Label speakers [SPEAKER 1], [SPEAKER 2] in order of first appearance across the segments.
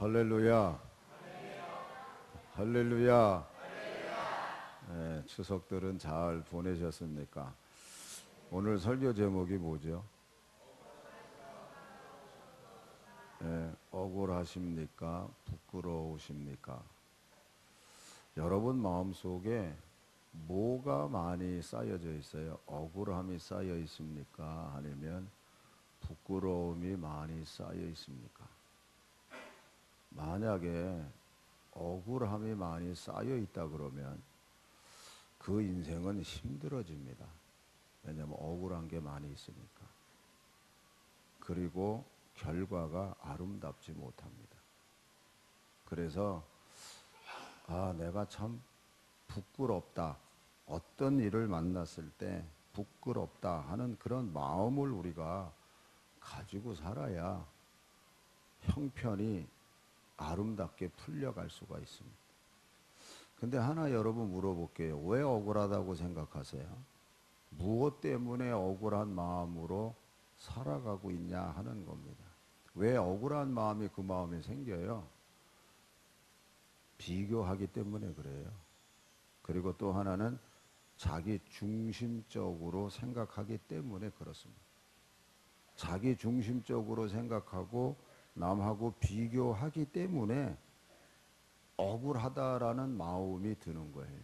[SPEAKER 1] 할렐루야. 할렐루야. 네, 추석들은 잘 보내셨습니까? 오늘 설교 제목이 뭐죠? 억울하십니까? 부끄러우십니까? 여러분 마음속에 뭐가 많이 쌓여져 있어요? 억울함이 쌓여 있습니까? 아니면 부끄러움이 많이 쌓여 있습니까? 만약에 억울함이 많이 쌓여 있다 그러면 그 인생은 힘들어집니다. 왜냐하면 억울한 게 많이 있으니까. 그리고 결과가 아름답지 못합니다. 그래서 내가 참 부끄럽다. 어떤 일을 만났을 때 부끄럽다 하는 그런 마음을 우리가 가지고 살아야 형편이 아름답게 풀려갈 수가 있습니다. 근데 하나 여러분 물어볼게요. 왜 억울하다고 생각하세요? 무엇 때문에 억울한 마음으로 살아가고 있냐 하는 겁니다. 왜 억울한 마음이 그 마음에 생겨요? 비교하기 때문에 그래요. 그리고 또 하나는 자기 중심적으로 생각하기 때문에 그렇습니다. 자기 중심적으로 생각하고 남하고 비교하기 때문에 억울하다라는 마음이 드는 거예요.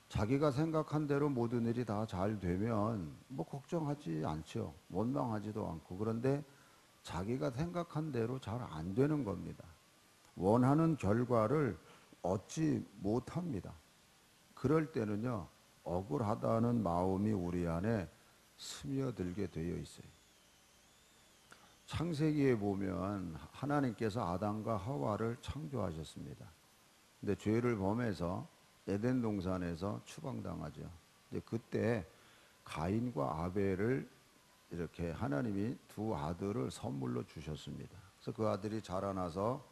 [SPEAKER 1] 자기가 생각한 대로 모든 일이 다 잘 되면 뭐 걱정하지 않죠. 원망하지도 않고. 그런데 자기가 생각한 대로 잘 안 되는 겁니다. 원하는 결과를 얻지 못합니다. 그럴 때는요, 억울하다는 마음이 우리 안에 스며들게 되어 있어요. 창세기에 보면 하나님께서 아담과 하와를 창조하셨습니다. 근데 죄를 범해서 에덴 동산에서 추방당하죠. 이제 그때 가인과 아벨을 이렇게 하나님이 두 아들을 선물로 주셨습니다. 그래서 그 아들이 자라나서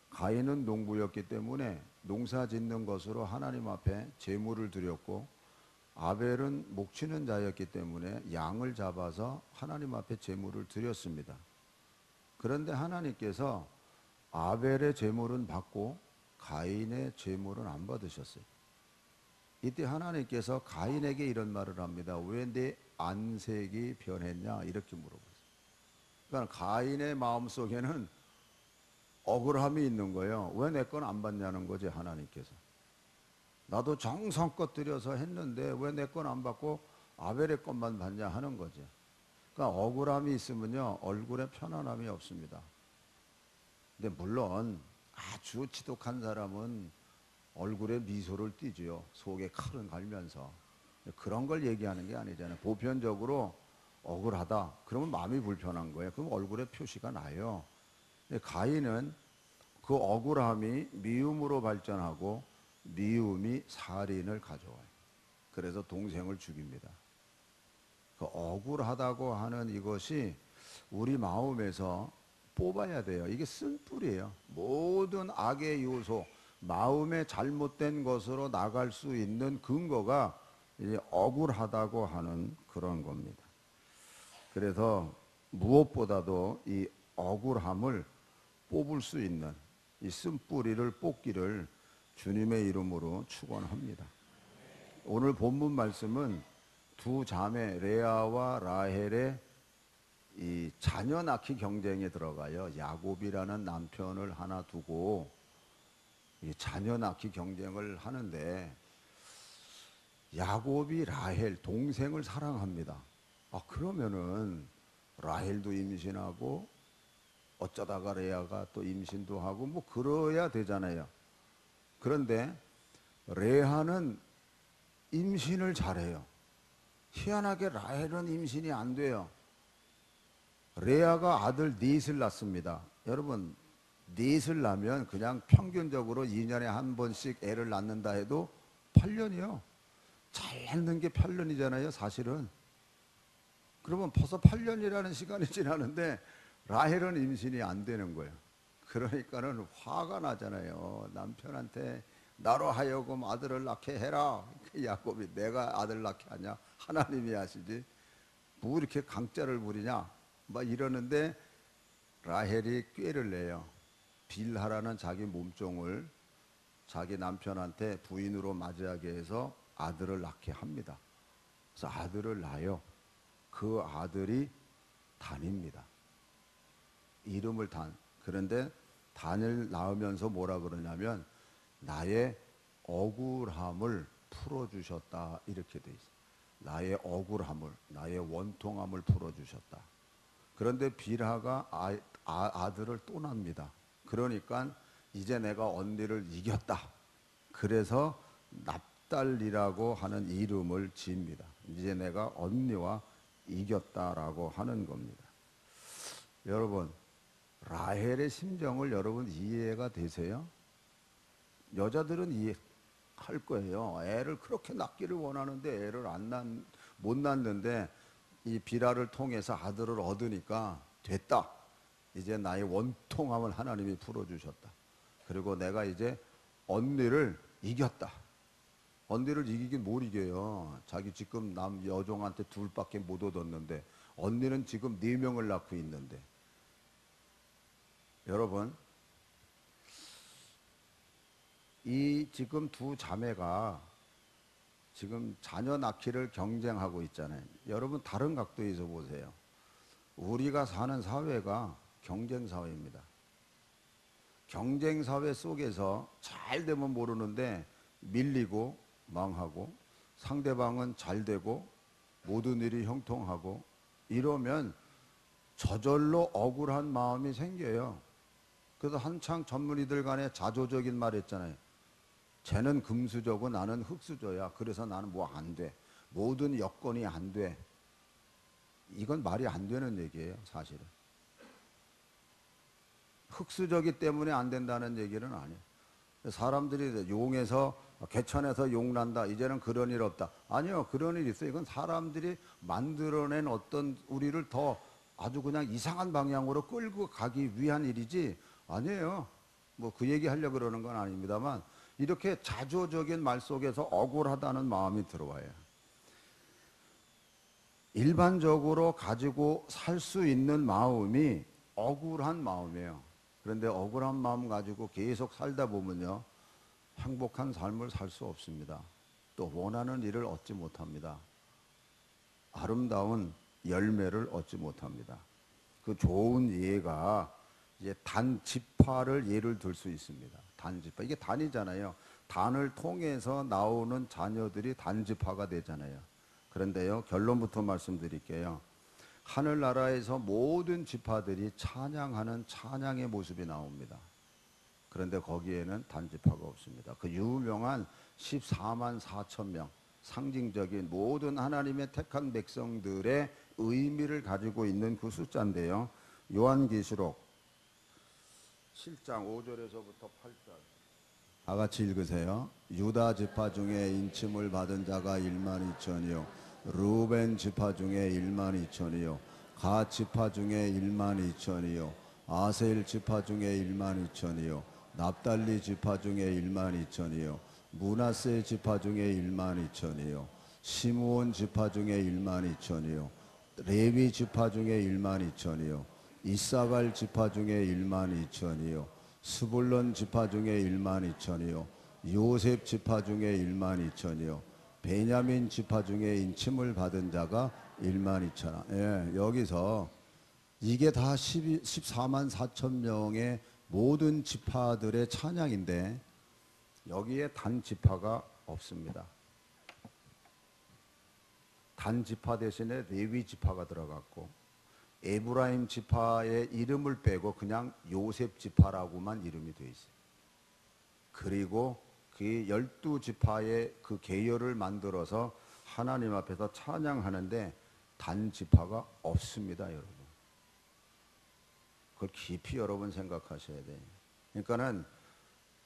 [SPEAKER 1] 가인은 농부였기 때문에 농사 짓는 것으로 하나님 앞에 제물을 드렸고, 아벨은 목치는 자였기 때문에 양을 잡아서 하나님 앞에 제물을 드렸습니다. 그런데 하나님께서 아벨의 제물은 받고 가인의 제물은 안 받으셨어요. 이때 하나님께서 가인에게 이런 말을 합니다. 왜 내 안색이 변했냐? 이렇게 물어보세요. 그러니까 가인의 마음속에는 억울함이 있는 거예요. 왜 내 건 안 받냐는 거지, 하나님께서. 나도 정성껏 들여서 했는데 왜 내 건 안 받고 아벨의 것만 받냐 하는 거죠. 그러니까 억울함이 있으면요, 얼굴에 편안함이 없습니다. 근데 물론 아주 지독한 사람은 얼굴에 미소를 띠지요. 속에 칼은 갈면서. 그런 걸 얘기하는 게 아니잖아요. 보편적으로 억울하다. 그러면 마음이 불편한 거예요. 그럼 얼굴에 표시가 나요. 근데 가인은 그 억울함이 미움으로 발전하고 미움이 살인을 가져와요. 그래서 동생을 죽입니다. 그 억울하다고 하는 이것이 우리 마음에서 뽑아야 돼요. 이게 쓴뿌리예요. 모든 악의 요소, 마음의 잘못된 것으로 나갈 수 있는 근거가 이제 억울하다고 하는 그런 겁니다. 그래서 무엇보다도 이 억울함을 뽑을 수 있는 이 쓴뿌리를 뽑기를 주님의 이름으로 축원합니다. 오늘 본문 말씀은 두 자매 레아와 라헬의 이 자녀 낳기 경쟁에 들어가요. 야곱이라는 남편을 하나 두고 이 자녀 낳기 경쟁을 하는데, 야곱이 라헬 동생을 사랑합니다. 그러면은 라헬도 임신하고 어쩌다가 레아가 또 임신도 하고 뭐 그래야 되잖아요. 그런데 레아는 임신을 잘해요. 희한하게 라헬은 임신이 안 돼요. 레아가 아들 넷을 낳습니다. 여러분, 넷을 낳으면 그냥 평균적으로 2년에 한 번씩 애를 낳는다 해도 8년이요. 잘 낳는 게 8년이잖아요, 사실은. 그러면 벌써 8년이라는 시간이 지나는데 라헬은 임신이 안 되는 거예요. 그러니까는 화가 나잖아요. 남편한테 나로 하여금 아들을 낳게 해라. 야곱이 내가 아들 낳게 하냐? 하나님이 하시지. 뭐 이렇게 강짜를 부리냐? 막 이러는데 라헬이 꾀를 내요. 빌하라는 자기 몸종을 자기 남편한테 부인으로 맞이하게 해서 아들을 낳게 합니다. 그래서 아들을 낳아요. 그 아들이 단입니다. 이름을 단. 그런데 단을 낳으면서 뭐라 그러냐면 나의 억울함을 풀어주셨다 이렇게 돼 있어요. 나의 억울함을, 나의 원통함을 풀어주셨다. 그런데 빌하가 아들을 또 낳습니다. 그러니까 이제 내가 언니를 이겼다. 그래서 납달리라고 하는 이름을 지입니다. 이제 내가 언니와 이겼다라고 하는 겁니다. 여러분, 라헬의 심정을 여러분 이해가 되세요? 여자들은 이해할 거예요. 애를 그렇게 낳기를 원하는데 애를 못 낳는데 이 빌하를 통해서 아들을 얻으니까 됐다. 이제 나의 원통함을 하나님이 풀어주셨다. 그리고 내가 이제 언니를 이겼다. 언니를 이기긴 뭘 이겨요. 자기 지금 남 여종한테 둘밖에 못 얻었는데 언니는 지금 4명을 낳고 있는데. 여러분, 이 지금 두 자매가 지금 자녀 낳기를 경쟁하고 있잖아요. 여러분 다른 각도에서 보세요. 우리가 사는 사회가 경쟁 사회입니다. 경쟁 사회 속에서 잘 되면 모르는데 밀리고 망하고 상대방은 잘 되고 모든 일이 형통하고 이러면 저절로 억울한 마음이 생겨요. 그래서 한창 전문의들 간에 자조적인 말 했잖아요. 쟤는 금수저고 나는 흙수저야. 그래서 나는 뭐 안 돼. 모든 여건이 안 돼. 이건 말이 안 되는 얘기예요, 사실은. 흙수저기 때문에 안 된다는 얘기는 아니에요. 사람들이 용에서 개천에서 용 난다. 이제는 그런 일 없다. 아니요, 그런 일 있어요. 이건 사람들이 만들어낸 어떤 우리를 더 아주 그냥 이상한 방향으로 끌고 가기 위한 일이지 아니에요. 뭐 그 얘기 하려고 그러는 건 아닙니다만 이렇게 자조적인 말 속에서 억울하다는 마음이 들어와요. 일반적으로 가지고 살 수 있는 마음이 억울한 마음이에요. 그런데 억울한 마음 가지고 계속 살다 보면요, 행복한 삶을 살 수 없습니다. 또 원하는 일을 얻지 못합니다. 아름다운 열매를 얻지 못합니다. 그 좋은 예가 이제 단지파를 예를 들 수 있습니다. 단지파. 이게 단이잖아요. 단을 통해서 나오는 자녀들이 단지파가 되잖아요. 그런데요, 결론부터 말씀드릴게요. 하늘나라에서 모든 지파들이 찬양하는 찬양의 모습이 나옵니다. 그런데 거기에는 단지파가 없습니다. 그 유명한 14만 4천 명, 상징적인 모든 하나님의 택한 백성들의 의미를 가지고 있는 그 숫자인데요. 요한계시록 7장 5절에서부터 8절. 다 같이 읽으세요. 유다 지파 중에 인침을 받은 자가 1만 2천이요 루벤 지파 중에 1만 2천이요 갓 지파 중에 1만 2천이요 아셀 지파 중에 1만 2천이요 납달리 지파 중에 1만 2천이요 므낫세 지파 중에 1만 2천이요 시므온 지파 중에 1만 2천이요 레위 지파 중에 1만 2천이요 이사갈 지파 중에 1만 2천이요 스불론 지파 중에 1만 2천이요 요셉 지파 중에 1만 2천이요 베냐민 지파 중에 인침을 받은 자가 1만 2천. 예, 여기서 이게 다 14만 4천 명의 모든 지파들의 찬양인데 여기에 단 지파가 없습니다. 단 지파 대신에 레위 지파가 들어갔고 에브라임 지파의 이름을 빼고 그냥 요셉 지파라고만 이름이 되어 있어요. 그리고 그 12지파의 그 계열을 만들어서 하나님 앞에서 찬양하는데 단 지파가 없습니다, 여러분. 그걸 깊이 여러분 생각하셔야 돼요. 그러니까는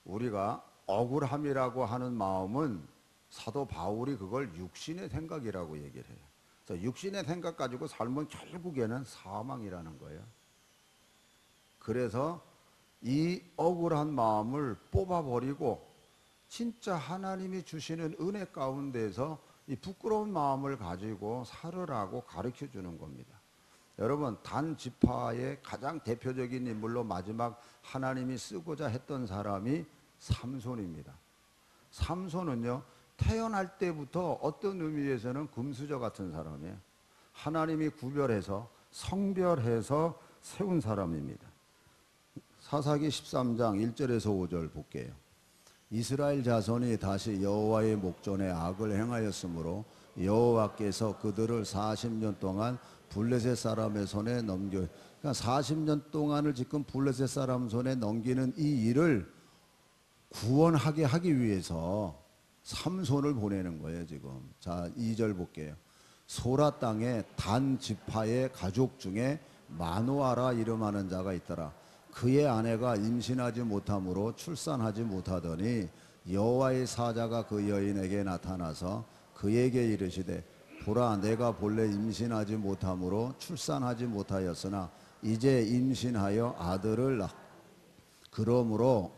[SPEAKER 1] 우리가 억울함이라고 하는 마음은 사도 바울이 그걸 육신의 생각이라고 얘기를 해요. 그래서 육신의 생각 가지고 살면 결국에는 사망이라는 거예요. 그래서 이 억울한 마음을 뽑아버리고 진짜 하나님이 주시는 은혜 가운데서 이 부끄러운 마음을 가지고 살으라고 가르쳐 주는 겁니다. 여러분, 단 지파의 가장 대표적인 인물로 마지막 하나님이 쓰고자 했던 사람이 삼손입니다. 삼손은요, 태어날 때부터 어떤 의미에서는 금수저 같은 사람이에요. 하나님이 구별해서 성별해서 세운 사람입니다. 사사기 13장 1절에서 5절 볼게요. 이스라엘 자손이 다시 여호와의 목전에 악을 행하였으므로 여호와께서 그들을 40년 동안 블레셋 사람의 손에 넘겨, 그러니까 40년 동안을 지금 블레셋 사람 손에 넘기는 이 일을 구원하게 하기 위해서 삼손을 보내는 거예요, 지금. 자, 2절 볼게요. 소라 땅에 단 지파의 가족 중에 마노아라 이름하는 자가 있더라. 그의 아내가 임신하지 못함으로 출산하지 못하더니 여호와의 사자가 그 여인에게 나타나서 그에게 이르시되, 보라, 내가 본래 임신하지 못함으로 출산하지 못하였으나 이제 임신하여 아들을 낳. 그러므로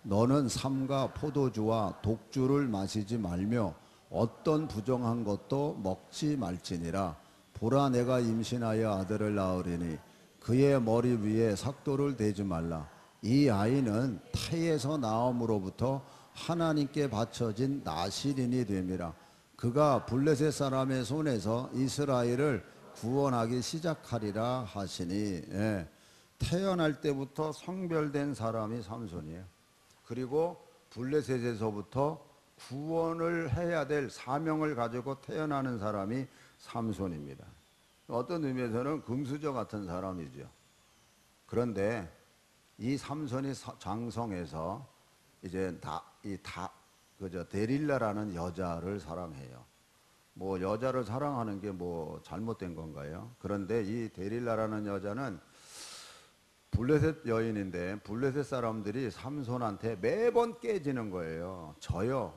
[SPEAKER 1] 너는 삼가 포도주와 독주를 마시지 말며 어떤 부정한 것도 먹지 말지니라. 보라, 내가 임신하여 아들을 낳으리니 그의 머리 위에 삭도를 대지 말라. 이 아이는 태에서 나옴으로부터 하나님께 바쳐진 나실인이 됨이라. 그가 블레셋 사람의 손에서 이스라엘을 구원하기 시작하리라 하시니. 예. 태어날 때부터 성별된 사람이 삼손이에요. 그리고 블레셋에서부터 구원을 해야 될 사명을 가지고 태어나는 사람이 삼손입니다. 어떤 의미에서는 금수저 같은 사람이죠. 그런데 이 삼손이 장성해서 이제 데릴라라는 여자를 사랑해요. 뭐 여자를 사랑하는 게 뭐 잘못된 건가요? 그런데 이 데릴라라는 여자는 블레셋 여인인데 블레셋 사람들이 삼손한테 매번 깨지는 거예요. 져요.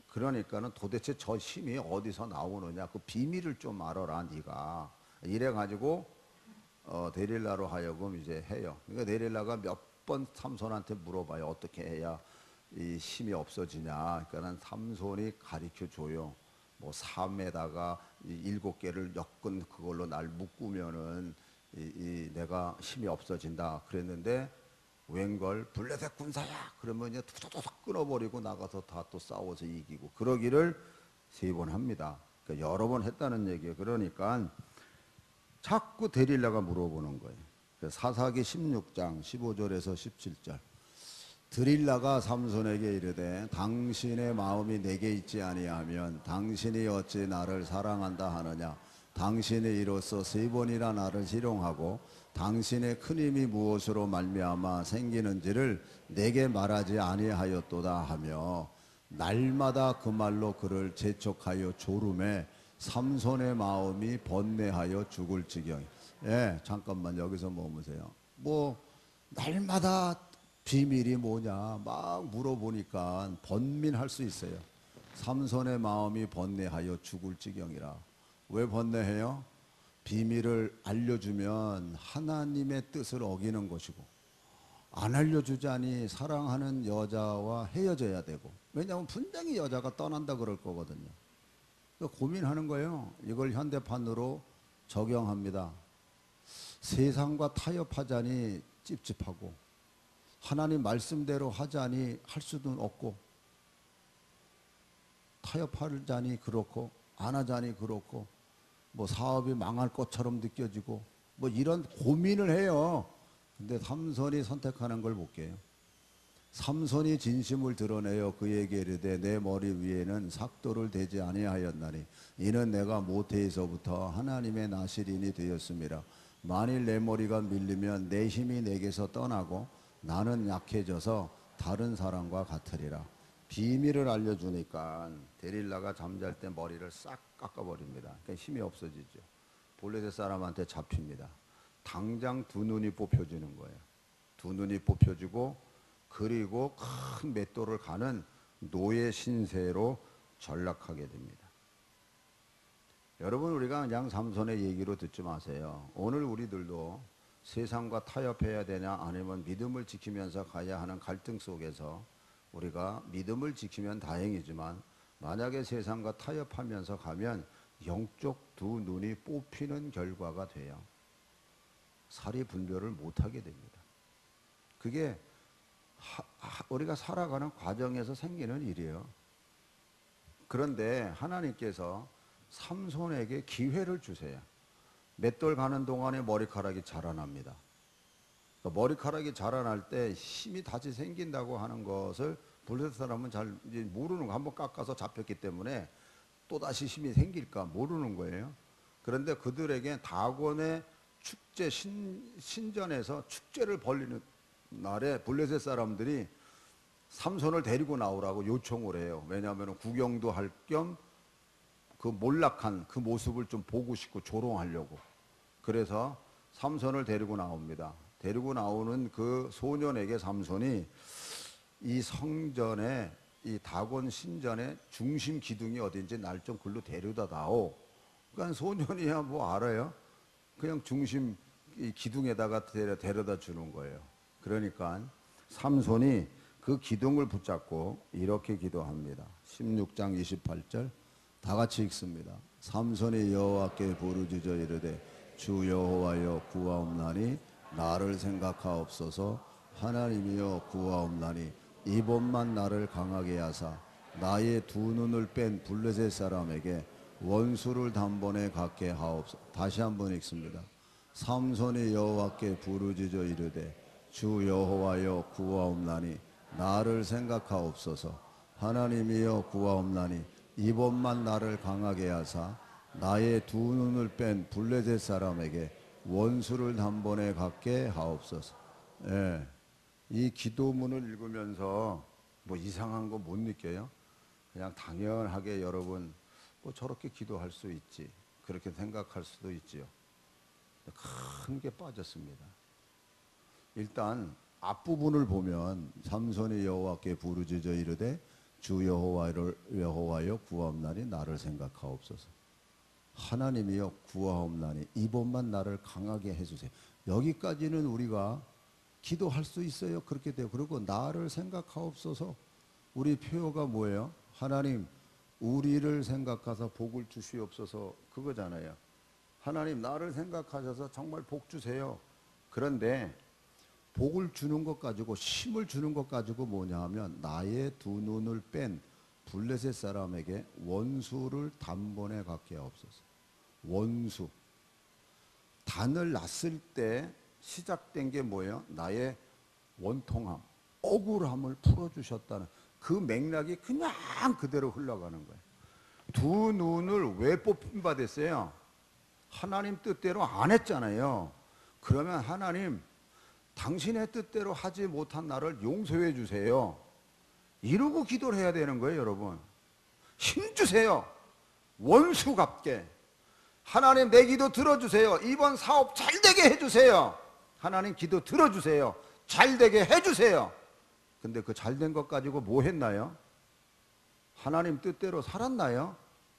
[SPEAKER 1] 그러니까는 도대체 저 힘이 어디서 나오느냐, 그 비밀을 좀 알아라 네가. 이래가지고 데릴라로 하여금 이제 해요. 그러니까 데릴라가 몇 번 삼손한테 물어봐요. 어떻게 해야 이 힘이 없어지냐. 그러니까는 삼손이 가르쳐 줘요. 뭐 삶에다가 7개를 엮은 그걸로 날 묶으면은 내가 힘이 없어진다 그랬는데, 웬걸 블레셋 군사야 그러면 이제 툭툭툭 끊어버리고 나가서 다 또 싸워서 이기고, 그러기를 3번 합니다. 그러니까 여러 번 했다는 얘기예요. 그러니까 자꾸 데릴라가 물어보는 거예요. 사사기 16장 15절에서 17절. 드릴라가 삼손에게 이르되, 당신의 마음이 내게 있지 아니하면 당신이 어찌 나를 사랑한다 하느냐. 당신이 이로써 3번이나 나를 희롱하고 당신의 큰 힘이 무엇으로 말미암아 생기는지를 내게 말하지 아니하였도다 하며 날마다 그 말로 그를 재촉하여 조름해 삼손의 마음이 번뇌하여 죽을 지경. 예, 잠깐만 여기서 머무세요. 뭐 날마다 비밀이 뭐냐 막 물어보니까 번민할 수 있어요. 삼손의 마음이 번뇌하여 죽을 지경이라. 왜 번뇌해요? 비밀을 알려주면 하나님의 뜻을 어기는 것이고, 안 알려주자니 사랑하는 여자와 헤어져야 되고, 왜냐하면 분명히 여자가 떠난다 그럴 거거든요. 고민하는 거예요. 이걸 현대판으로 적용합니다. 세상과 타협하자니 찝찝하고, 하나님 말씀대로 하자니 할 수도 없고, 타협하자니 그렇고 안 하자니 그렇고, 뭐 사업이 망할 것처럼 느껴지고, 뭐 이런 고민을 해요. 근데 삼손이 선택하는 걸 볼게요. 삼손이 진심을 드러내어 그에게 이르되, 내 머리 위에는 삭도를 대지 아니하였나니 이는 내가 모태에서부터 하나님의 나실인이 되었음이라. 만일 내 머리가 밀리면 내 힘이 내게서 떠나고 나는 약해져서 다른 사람과 같으리라. 비밀을 알려주니까 데릴라가 잠잘 때 머리를 싹 깎아버립니다. 그러니까 힘이 없어지죠. 블레셋 사람한테 잡힙니다. 당장 2눈이 뽑혀지는 거예요. 2눈이 뽑혀지고, 그리고 큰 맷돌을 가는 노예 신세로 전락하게 됩니다. 여러분, 우리가 그냥 삼손의 얘기로 듣지 마세요. 오늘 우리들도 세상과 타협해야 되냐 아니면 믿음을 지키면서 가야 하는 갈등 속에서 우리가 믿음을 지키면 다행이지만, 만약에 세상과 타협하면서 가면 영적 2눈이 뽑히는 결과가 돼요. 살이 분별을 못하게 됩니다. 그게 우리가 살아가는 과정에서 생기는 일이에요. 그런데 하나님께서 삼손에게 기회를 주세요. 맷돌 가는 동안에 머리카락이 자라납니다. 머리카락이 자라날 때 힘이 다시 생긴다고 하는 것을 블레셋 사람은 잘 모르는 거, 한번 깎아서 잡혔기 때문에 또다시 힘이 생길까 모르는 거예요. 그런데 그들에게 다곤의 축제 신전에서 축제를 벌리는 날에 블레셋 사람들이 삼손을 데리고 나오라고 요청을 해요. 왜냐하면 구경도 할 겸 그 몰락한 그 모습을 좀 보고 싶고 조롱하려고. 그래서 삼손을 데리고 나옵니다. 데리고 나오는 그 소년에게 삼손이 이 성전에, 이 다곤 신전의 중심 기둥이 어딘지 날 좀 글로 데려다 다오. 그러니까 소년이야 뭐 알아요? 그냥 중심 이 기둥에다가 데려다 주는 거예요. 그러니까 삼손이 그 기둥을 붙잡고 이렇게 기도합니다. 16장 28절 다 같이 읽습니다. 삼손이 여호와께 부르짖어 이르되 주 여호와여 구하옵나니 나를 생각하옵소서. 하나님이여 구하옵나니 이번만 나를 강하게 하사 나의 두 눈을 뺀 블레셋 사람에게 원수를 단번에 갖게 하옵소서. 다시 한번 읽습니다. 삼손이 여호와께 부르짖어 이르되 주 여호와여 구하옵나니 나를 생각하옵소서. 하나님이여 구하옵나니 이번만 나를 강하게 하사 나의 두 눈을 뺀 블레셋 사람에게 원수를 단번에 갖게 하옵소서. 예, 이 기도문을 읽으면서 뭐 이상한 거 못 느껴요? 그냥 당연하게 여러분 뭐 저렇게 기도할 수 있지 그렇게 생각할 수도 있지요. 큰 게 빠졌습니다. 일단 앞부분을 보면 삼손이 여호와께 부르짖어 이르되 주 여호와여 구하옵나니 나를 생각하옵소서. 하나님이여 구하옵나니 이번만 나를 강하게 해주세요. 여기까지는 우리가 기도할 수 있어요. 그렇게 돼요. 그리고 나를 생각하옵소서. 우리 표어가 뭐예요? 하나님 우리를 생각하사 복을 주시옵소서. 그거잖아요. 하나님 나를 생각하셔서 정말 복 주세요. 그런데 복을 주는 것 가지고 힘을 주는 것 가지고 뭐냐 하면 나의 두 눈을 뺀 블레셋 사람에게 원수를 단번에 갖게 하옵소서. 원수. 단을 놨을 때 시작된 게 뭐예요? 나의 원통함, 억울함을 풀어주셨다는 그 맥락이 그냥 그대로 흘러가는 거예요. 두 눈을 왜 뽑힌 바 됐어요? 하나님 뜻대로 안 했잖아요. 그러면 하나님 당신의 뜻대로 하지 못한 나를 용서해 주세요. 이러고 기도를 해야 되는 거예요, 여러분. 힘 주세요. 원수 갚게. 하나님 내 기도 들어주세요. 이번 사업 잘 되게 해주세요. 하나님 기도 들어주세요. 잘 되게 해주세요. 근데 그 잘 된 것 가지고 뭐 했나요? 하나님 뜻대로 살았나요?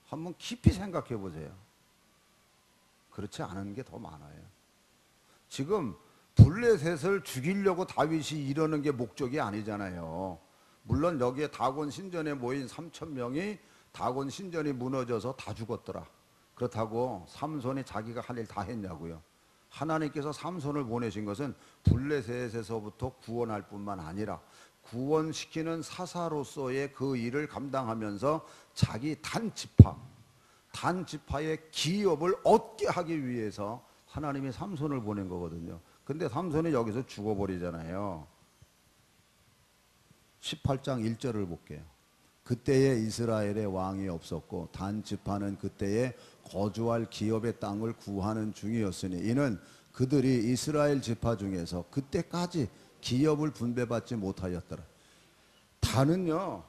[SPEAKER 1] 한번 깊이 생각해 보세요. 그렇지 않은 게 더 많아요. 지금 블레셋을 죽이려고 다윗이 이러는 게 목적이 아니잖아요. 물론 여기에 다곤 신전에 모인 3,000명이 다곤 신전이 무너져서 다 죽었더라. 그렇다고 삼손이 자기가 할 일 다 했냐고요. 하나님께서 삼손을 보내신 것은 블레셋에서부터 구원할 뿐만 아니라 구원시키는 사사로서의 그 일을 감당하면서 자기 단지파의 기업을 얻게 하기 위해서 하나님이 삼손을 보낸 거거든요. 근데 삼손이 여기서 죽어버리잖아요. 18장 1절을 볼게요. 그때에 이스라엘에 왕이 없었고 단 지파는 그때에 거주할 기업의 땅을 구하는 중이었으니 이는 그들이 이스라엘 지파 중에서 그때까지 기업을 분배받지 못하였더라. 단은요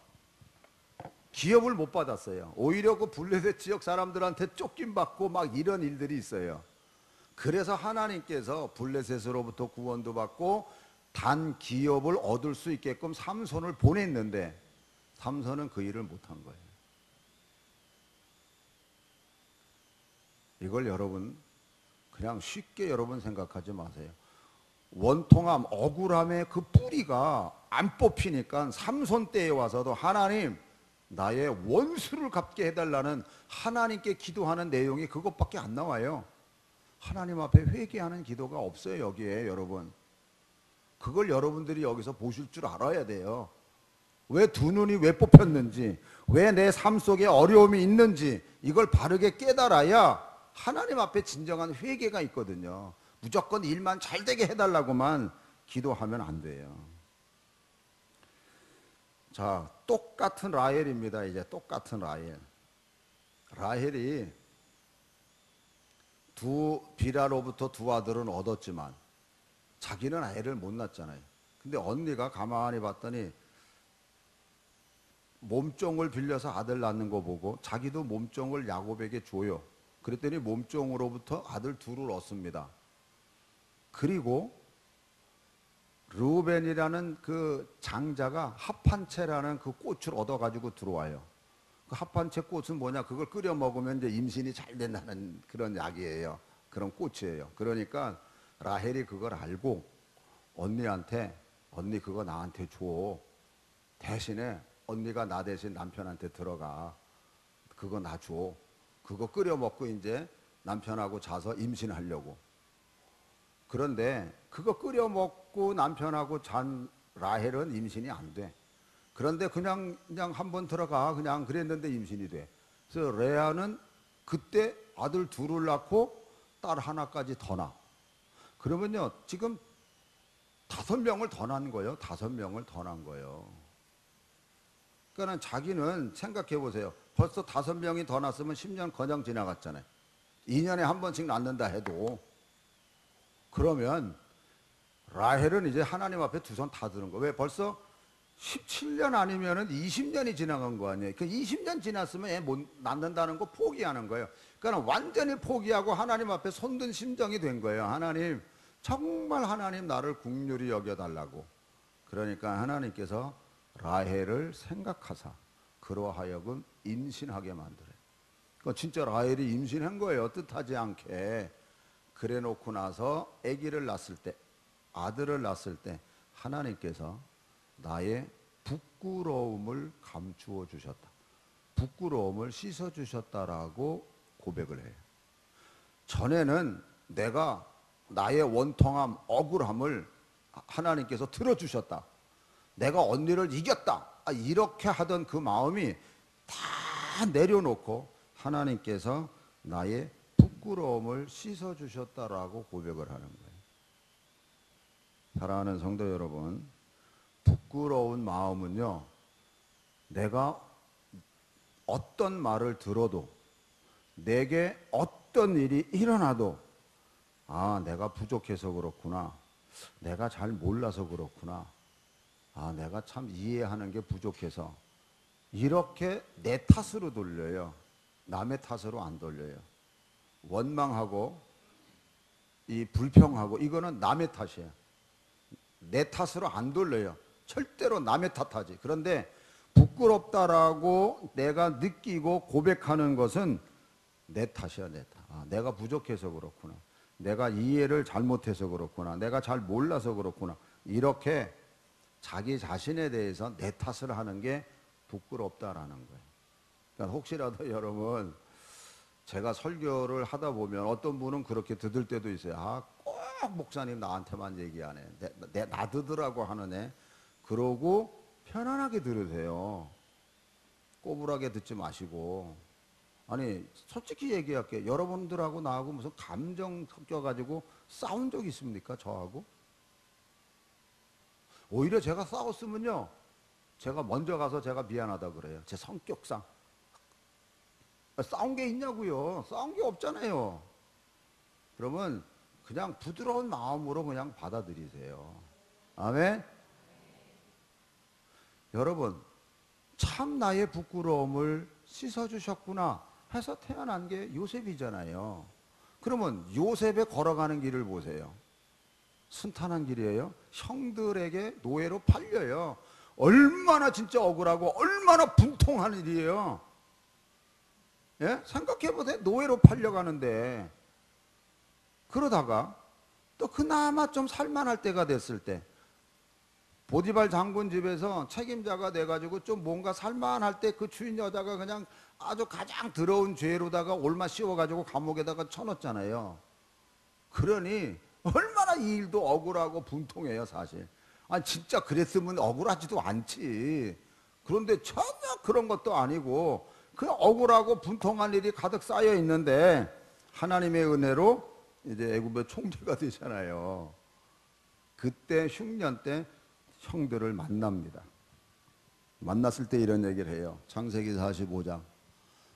[SPEAKER 1] 기업을 못 받았어요. 오히려 그 블레셋 지역 사람들한테 쫓김받고 막 이런 일들이 있어요. 그래서 하나님께서 블레셋으로부터 구원도 받고 단 기업을 얻을 수 있게끔 삼손을 보냈는데 삼손은 그 일을 못한 거예요. 이걸 여러분 그냥 쉽게 여러분 생각하지 마세요. 원통함, 억울함의 그 뿌리가 안 뽑히니까 삼손 때에 와서도 하나님 나의 원수를 갚게 해달라는 하나님께 기도하는 내용이 그것밖에 안 나와요. 하나님 앞에 회개하는 기도가 없어요, 여기에 여러분. 그걸 여러분들이 여기서 보실 줄 알아야 돼요. 왜 두 눈이 왜 뽑혔는지, 왜 내 삶 속에 어려움이 있는지 이걸 바르게 깨달아야 하나님 앞에 진정한 회개가 있거든요. 무조건 일만 잘 되게 해달라고만 기도하면 안 돼요. 자, 똑같은 라헬입니다. 이제 똑같은 라헬. 라헬이 빌하로부터 두 아들은 얻었지만 자기는 애를 못 낳았잖아요. 근데 언니가 가만히 봤더니 몸종을 빌려서 아들 낳는 거 보고 자기도 몸종을 야곱에게 줘요. 그랬더니 몸종으로부터 아들 둘을 얻습니다. 그리고 르우벤이라는 그 장자가 합한채라는 그 꽃을 얻어가지고 들어와요. 그 합한채 꽃은 뭐냐? 그걸 끓여 먹으면 이제 임신이 잘 된다는 그런 약이에요. 그런 꽃이에요. 그러니까 라헬이 그걸 알고 언니한테, 언니 그거 나한테 줘. 대신에 언니가 나 대신 남편한테 들어가. 그거 나 줘. 그거 끓여 먹고 이제 남편하고 자서 임신하려고. 그런데 그거 끓여 먹고 남편하고 잔 라헬은 임신이 안 돼. 그런데 그냥 한번 들어가 그냥 그랬는데 임신이 돼. 그래서 레아는 그때 아들 둘을 낳고 딸 하나까지 더 낳아. 그러면요 지금 5명을 더 낳은 거예요. 5명을 더 낳은 거예요. 그러니까 자기는 생각해 보세요. 벌써 5명이 더 낳았으면 10년 거정 지나갔잖아요. 2년에 한 번씩 낳는다 해도. 그러면 라헬은 이제 하나님 앞에 두 손 다 드는 거예요. 왜? 벌써 17년 아니면은 20년이 지나간 거 아니에요. 그 20년 지났으면 애 못 낳는다는 거 포기하는 거예요. 그러니까 완전히 포기하고 하나님 앞에 손든 심정이 된 거예요. 하나님, 정말 하나님 나를 긍휼히 여겨달라고. 그러니까 하나님께서 라헬을 생각하사 그러하여금 임신하게 만들어요. 그러니까 진짜 라헬이 임신한 거예요. 뜻하지 않게. 그래 놓고 나서 아기를 낳았을 때, 아들을 낳았을 때 하나님께서 나의 부끄러움을 감추어 주셨다. 부끄러움을 씻어 주셨다라고 고백을 해요. 전에는 내가 나의 원통함, 억울함을 하나님께서 들어주셨다. 내가 언니를 이겼다. 이렇게 하던 그 마음이 다 내려놓고 하나님께서 나의 부끄러움을 씻어 주셨다라고 고백을 하는 거예요. 사랑하는 성도 여러분, 부끄러운 마음은요, 내가 어떤 말을 들어도, 내게 어떤 일이 일어나도, 아, 내가 부족해서 그렇구나. 내가 잘 몰라서 그렇구나. 아, 내가 참 이해하는 게 부족해서. 이렇게 내 탓으로 돌려요. 남의 탓으로 안 돌려요. 원망하고, 이 불평하고, 이거는 남의 탓이에요. 내 탓으로 안 돌려요. 절대로 남의 탓하지. 그런데 부끄럽다라고 내가 느끼고 고백하는 것은 내 탓이야, 내 탓. 아, 내가 부족해서 그렇구나. 내가 이해를 잘못해서 그렇구나. 내가 잘 몰라서 그렇구나. 이렇게 자기 자신에 대해서 내 탓을 하는 게 부끄럽다라는 거예요. 그러니까 혹시라도 여러분, 제가 설교를 하다 보면 어떤 분은 그렇게 듣을 때도 있어요. 아, 꼭 목사님 나한테만 얘기하네. 나 듣으라고 하는 애. 그러고 편안하게 들으세요. 꼬불하게 듣지 마시고. 아니, 솔직히 얘기할게요. 여러분들하고 나하고 무슨 감정 섞여가지고 싸운 적 있습니까? 저하고? 오히려 제가 싸웠으면요, 제가 먼저 가서 제가 미안하다 그래요. 제 성격상. 싸운 게 있냐고요. 싸운 게 없잖아요. 그러면 그냥 부드러운 마음으로 그냥 받아들이세요. 아멘? 여러분, 참 나의 부끄러움을 씻어주셨구나 해서 태어난 게 요셉이잖아요. 그러면 요셉의 걸어가는 길을 보세요. 순탄한 길이에요. 형들에게 노예로 팔려요. 얼마나 진짜 억울하고 얼마나 분통한 일이에요. 예? 생각해보세요. 노예로 팔려가는데. 그러다가 또 그나마 좀 살만할 때가 됐을 때 보디발 장군 집에서 책임자가 돼가지고 좀 뭔가 살만할 때 그 주인 여자가 그냥 아주 가장 더러운 죄로다가 올마 씌워가지고 감옥에다가 쳐넣었잖아요. 그러니 얼마나 이 일도 억울하고 분통해요 사실. 아니 진짜 그랬으면 억울하지도 않지. 그런데 전혀 그런 것도 아니고 그냥 억울하고 분통한 일이 가득 쌓여 있는데 하나님의 은혜로 이제 애굽의 총리가 되잖아요. 그때 흉년 때 형들을 만납니다. 만났을 때 이런 얘기를 해요. 창세기 45장.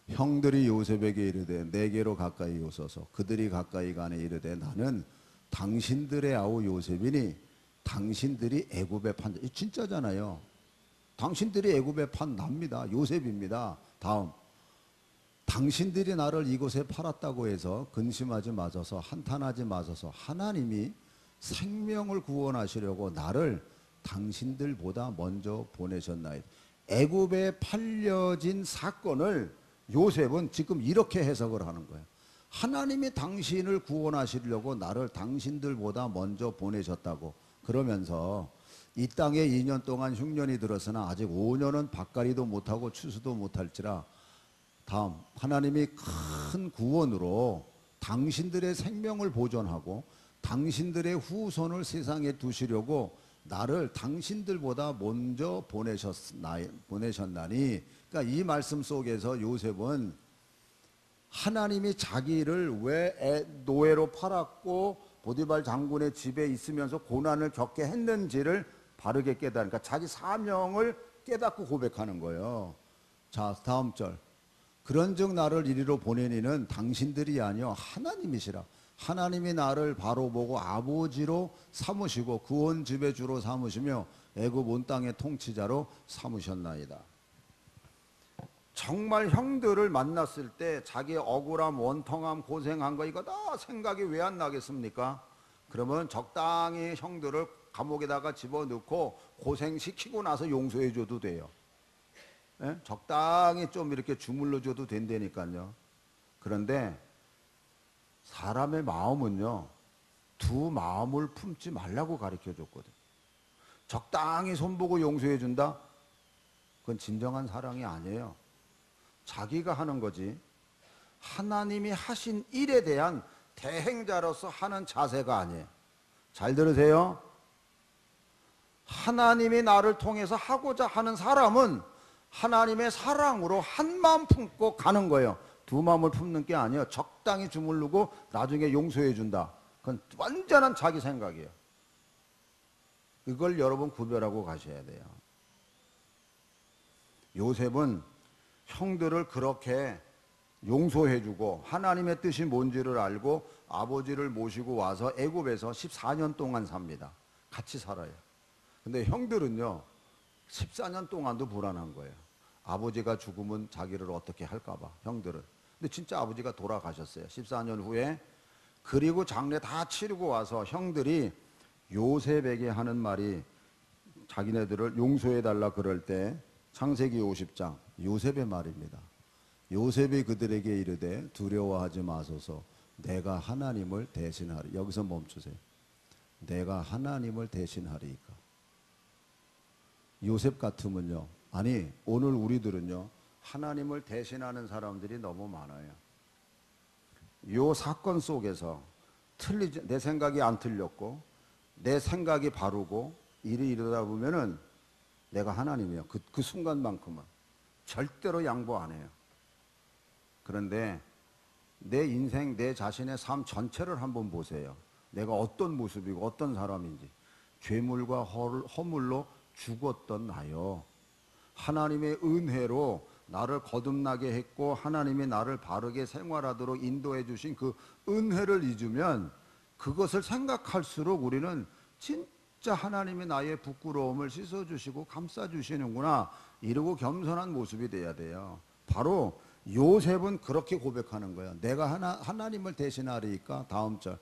[SPEAKER 1] 형들이 요셉에게 이르되 내게로 가까이 오소서. 그들이 가까이 가니 이르되 나는 당신들의 아우 요셉이니 당신들이 애굽에 판 자. 진짜잖아요. 당신들이 애굽에 판 납니다. 요셉입니다. 다음. 당신들이 나를 이곳에 팔았다고 해서 근심하지 마소서, 한탄하지 마소서. 하나님이 생명을 구원하시려고 나를 당신들보다 먼저 보내셨나이다. 애굽에 팔려진 사건을 요셉은 지금 이렇게 해석을 하는 거예요. 하나님이 당신을 구원하시려고 나를 당신들보다 먼저 보내셨다고. 그러면서 이 땅에 2년 동안 흉년이 들었으나 아직 5년은 밭갈이도 못하고 추수도 못할지라. 다음, 하나님이 큰 구원으로 당신들의 생명을 보존하고 당신들의 후손을 세상에 두시려고 나를 당신들보다 먼저 보내셨나니. 그러니까 이 말씀 속에서 요셉은 하나님이 자기를 왜 노예로 팔았고 보디발 장군의 집에 있으면서 고난을 겪게 했는지를 바르게 깨달으니까 자기 사명을 깨닫고 고백하는 거예요. 자, 다음 절. 그런즉 나를 이리로 보내니는 당신들이 아니요 하나님이시라. 하나님이 나를 바로 보고 아버지로 삼으시고 그 온 집의 주로 삼으시며 애굽 온 땅의 통치자로 삼으셨나이다. 정말 형들을 만났을 때 자기의 억울함, 원통함, 고생한 거 이거 다 생각이 왜 안 나겠습니까? 그러면 적당히 형들을 감옥에다가 집어넣고 고생시키고 나서 용서해 줘도 돼요. 예? 적당히 좀 이렇게 주물러 줘도 된다니까요. 그런데 사람의 마음은요, 두 마음을 품지 말라고 가르쳐 줬거든. 적당히 손보고 용서해 준다? 그건 진정한 사랑이 아니에요. 자기가 하는 거지. 하나님이 하신 일에 대한 대행자로서 하는 자세가 아니에요. 잘 들으세요. 하나님이 나를 통해서 하고자 하는 사람은 하나님의 사랑으로 한 마음 품고 가는 거예요. 두 마음을 품는 게 아니에요. 적당히 주물르고 나중에 용서해 준다. 그건 완전한 자기 생각이에요. 이걸 여러분 구별하고 가셔야 돼요. 요셉은 형들을 그렇게 용서해 주고 하나님의 뜻이 뭔지를 알고 아버지를 모시고 와서 애굽에서 14년 동안 삽니다. 같이 살아요. 근데 형들은요 14년 동안도 불안한 거예요. 아버지가 죽으면 자기를 어떻게 할까 봐 형들은. 근데 진짜 아버지가 돌아가셨어요. 14년 후에. 그리고 장례 다 치르고 와서 형들이 요셉에게 하는 말이 자기네들을 용서해 달라 그럴 때 창세기 50장 요셉의 말입니다. 요셉이 그들에게 이르되 두려워하지 마소서 내가 하나님을 대신하리. 여기서 멈추세요. 내가 하나님을 대신하리이까. 요셉 같으면요. 아니 오늘 우리들은요. 하나님을 대신하는 사람들이 너무 많아요. 요 사건 속에서 내 생각이 안 틀렸고 내 생각이 바르고 일이 이러다 보면은 내가 하나님이요. 그 순간만큼은 절대로 양보 안 해요. 그런데 내 인생, 내 자신의 삶 전체를 한번 보세요. 내가 어떤 모습이고 어떤 사람인지. 죄물과 허물로 죽었던 나요. 하나님의 은혜로 나를 거듭나게 했고 하나님이 나를 바르게 생활하도록 인도해 주신 그 은혜를 잊으면 그것을 생각할수록 우리는 진짜 하나님이 나의 부끄러움을 씻어주시고 감싸주시는구나 이러고 겸손한 모습이 돼야 돼요. 바로 요셉은 그렇게 고백하는 거예요. 내가 하나님을 대신하리니까. 다음 절.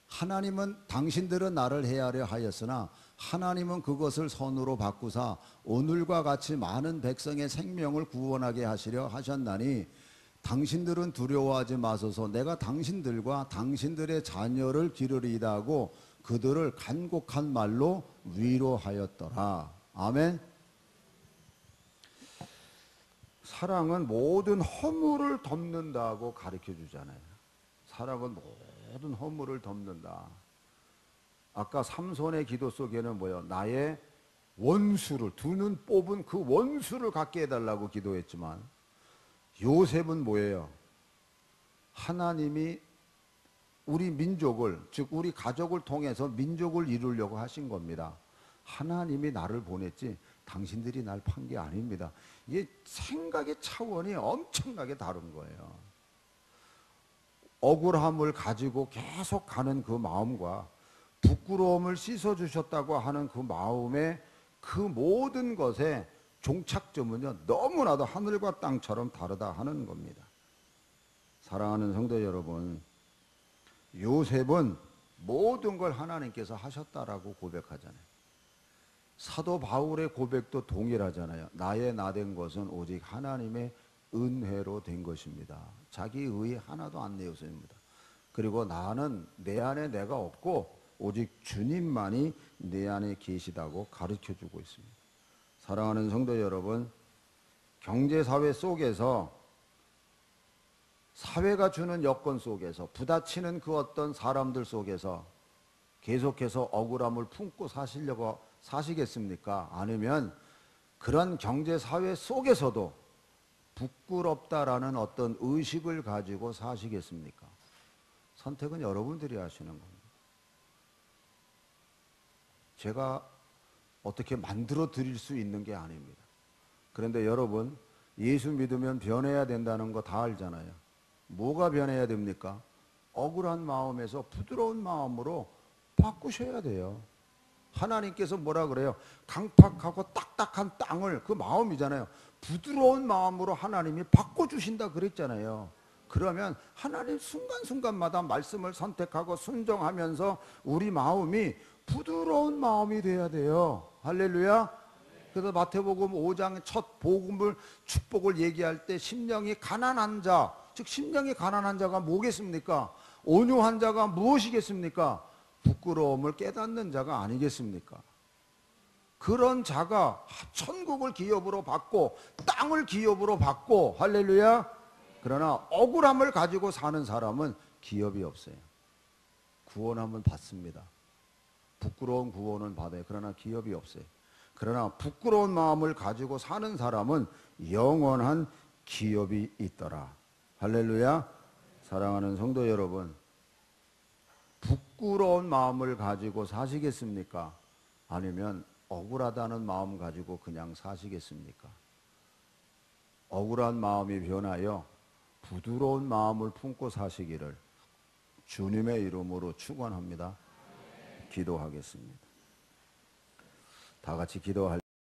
[SPEAKER 1] 하나님은 당신들은 나를 해하려 하였으나 하나님은 그것을 선으로 바꾸사 오늘과 같이 많은 백성의 생명을 구원하게 하시려 하셨나니 당신들은 두려워하지 마소서 내가 당신들과 당신들의 자녀를 기르리이다 하고 그들을 간곡한 말로 위로하였더라. 아멘. 사랑은 모든 허물을 덮는다고 가르쳐 주잖아요. 사랑은 모든 허물을 덮는다. 아까 삼손의 기도 속에는 뭐예요? 나의 원수를, 두 눈 뽑은 그 원수를 갖게 해달라고 기도했지만, 요셉은 뭐예요? 하나님이 우리 민족을, 즉 우리 가족을 통해서 민족을 이루려고 하신 겁니다. 하나님이 나를 보냈지 당신들이 날 판 게 아닙니다. 이게 생각의 차원이 엄청나게 다른 거예요. 억울함을 가지고 계속 가는 그 마음과 부끄러움을 씻어주셨다고 하는 그 마음의 그 모든 것의 종착점은요, 너무나도 하늘과 땅처럼 다르다 하는 겁니다. 사랑하는 성도 여러분, 요셉은 모든 걸 하나님께서 하셨다라고 고백하잖아요. 사도 바울의 고백도 동일하잖아요. 나의 나 된 것은 오직 하나님의 은혜로 된 것입니다. 자기 의 하나도 안 내었습니다. 그리고 나는 내 안에 내가 없고 오직 주님만이 내 안에 계시다고 가르쳐주고 있습니다. 사랑하는 성도 여러분, 경제사회 속에서, 사회가 주는 여건 속에서, 부딪히는 그 어떤 사람들 속에서 계속해서 억울함을 품고 사시려고 사시겠습니까? 아니면 그런 경제사회 속에서도 부끄럽다라는 어떤 의식을 가지고 사시겠습니까? 선택은 여러분들이 하시는 겁니다. 제가 어떻게 만들어 드릴 수 있는 게 아닙니다. 그런데 여러분, 예수 믿으면 변해야 된다는 거 다 알잖아요. 뭐가 변해야 됩니까? 억울한 마음에서 부드러운 마음으로 바꾸셔야 돼요. 하나님께서 뭐라 그래요? 강팍하고 딱딱한 땅을, 그 마음이잖아요. 부드러운 마음으로 하나님이 바꿔주신다 그랬잖아요. 그러면 하나님 순간순간마다 말씀을 선택하고 순종하면서 우리 마음이 부드러운 마음이 돼야 돼요. 할렐루야. 그래서 마태복음 5장 첫 복음을, 축복을 얘기할 때 심령이 가난한 자, 즉 심령이 가난한 자가 뭐겠습니까? 온유한 자가 무엇이겠습니까? 부끄러움을 깨닫는 자가 아니겠습니까? 그런 자가 천국을 기업으로 받고 땅을 기업으로 받고, 할렐루야. 그러나 억울함을 가지고 사는 사람은 기업이 없어요. 구원함은 받습니다. 부끄러운 구원은 받아요. 그러나 기업이 없어요. 그러나 부끄러운 마음을 가지고 사는 사람은 영원한 기업이 있더라. 할렐루야. 사랑하는 성도 여러분, 부끄러운 마음을 가지고 사시겠습니까? 아니면 억울하다는 마음 가지고 그냥 사시겠습니까? 억울한 마음이 변하여 부드러운 마음을 품고 사시기를 주님의 이름으로 축원합니다. 기도하겠습니다. 다 같이 기도할